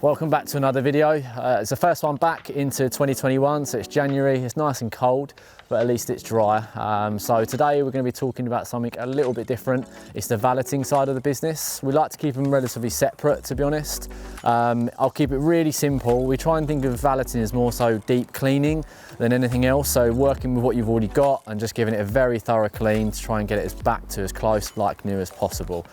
Welcome back to another video. It's the first one back into 2021, so it's January, it's nice and cold, but at least it's dry. So today we're going to be talking about something a little bit different. It's the valeting side of the business. We like to keep them relatively separate, to be honest. I'll keep it really simple. We try and think of valeting as more so deep cleaning than anything else. So working with what you've already got and just giving it a very thorough clean to try and get it back to as close like new as possible.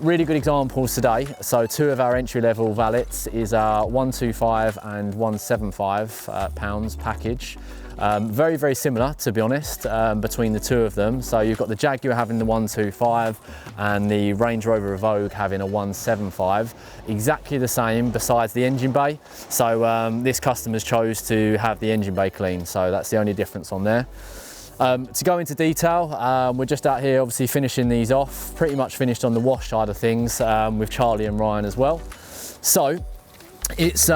Really good examples today. So two of our entry level valets is our 125 and 175 pounds package. Very, very similar, to be honest, between the two of them. So you've got the Jaguar having the 125 and the Range Rover Evoque having a 175. Exactly the same besides the engine bay. So this customer's chose to have the engine bay clean. So that's the only difference on there. To go into detail, we're just out here obviously finishing these off, pretty much finished on the wash side of things with Charlie and Ryan as well. So it's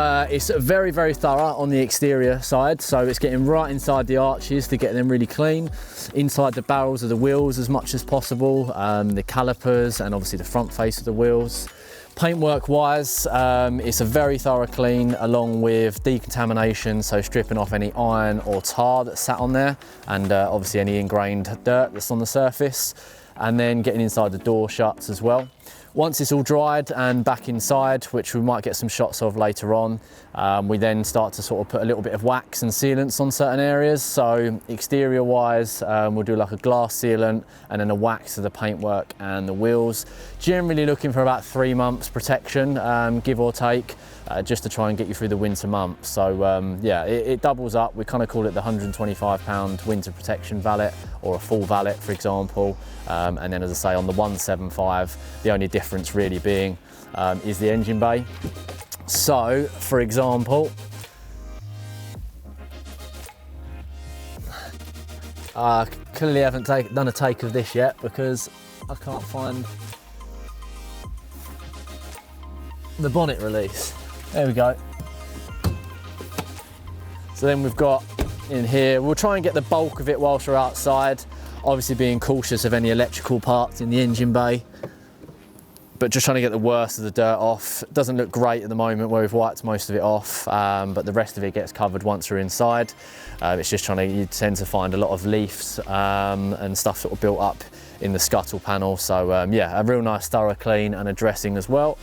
very, very thorough on the exterior side. So it's getting right inside the arches to get them really clean, inside the barrels of the wheels as much as possible, the calipers and obviously the front face of the wheels. Paintwork wise, it's a very thorough clean along with decontamination, so stripping off any iron or tar that's sat on there and obviously any ingrained dirt that's on the surface, and then getting inside the door shuts as well. Once it's all dried and back inside, which we might get some shots of later on, we then start to sort of put a little bit of wax and sealants on certain areas. So exterior wise, we'll do like a glass sealant and then a wax of the paintwork and the wheels. Generally looking for about 3 months protection, give or take, just to try and get you through the winter months. So yeah, it doubles up. We kind of call it the £125 winter protection valet or a full valet, for example. And then as I say, on the 175, the only difference really being is the engine bay. So for example, I clearly haven't done a take of this yet because I can't find the bonnet release. There we go. So then we've got in here, we'll try and get the bulk of it whilst we're outside, obviously being cautious of any electrical parts in the engine bay, but just trying to get the worst of the dirt off. It doesn't look great at the moment where we've wiped most of it off, but the rest of it gets covered once we're inside. It's just you tend to find a lot of leaves and stuff sort of built up in the scuttle panel. So yeah, a real nice thorough clean and a dressing as well.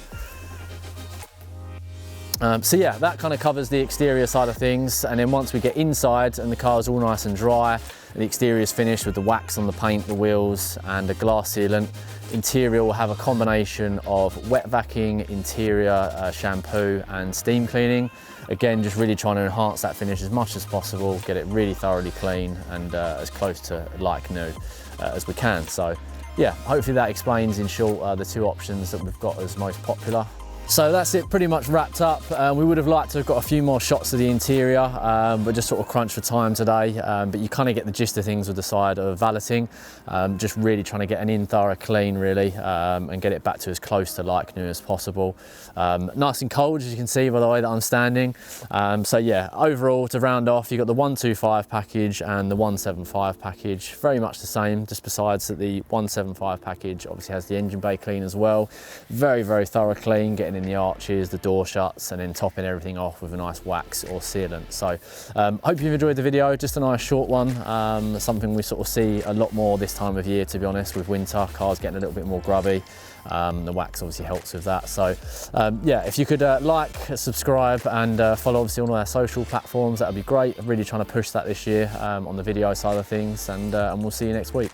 So yeah, that kind of covers the exterior side of things, and then once we get inside and the car's all nice and dry and the exterior is finished with the wax on the paint, the wheels and a glass sealant, interior will have a combination of wet vacuuming, interior shampoo and steam cleaning. Again, just really trying to enhance that finish as much as possible, get it really thoroughly clean and as close to like new as we can. So yeah, hopefully that explains in short the two options that we've got as most popular. So that's it, pretty much wrapped up. We would have liked to have got a few more shots of the interior, but just sort of crunched for time today. But you kind of get the gist of things with the side of valeting. Just really trying to get an in thorough clean really, and get it back to as close to like new as possible. Nice and cold, as you can see by the way that I'm standing. So yeah, overall to round off, you've got the 125 package and the 175 package, very much the same, just besides that the 175 package obviously has the engine bay clean as well. Very, very thorough clean, getting in the arches, the door shuts, and then topping everything off with a nice wax or sealant. So hope you've enjoyed the video, just a nice short one. Something we sort of see a lot more this time of year, to be honest, with winter, cars getting a little bit more grubby. The wax obviously helps with that. So yeah, if you could like, subscribe and follow obviously on all our social platforms, that would be great. I'm really trying to push that this year on the video side of things, and we'll see you next week.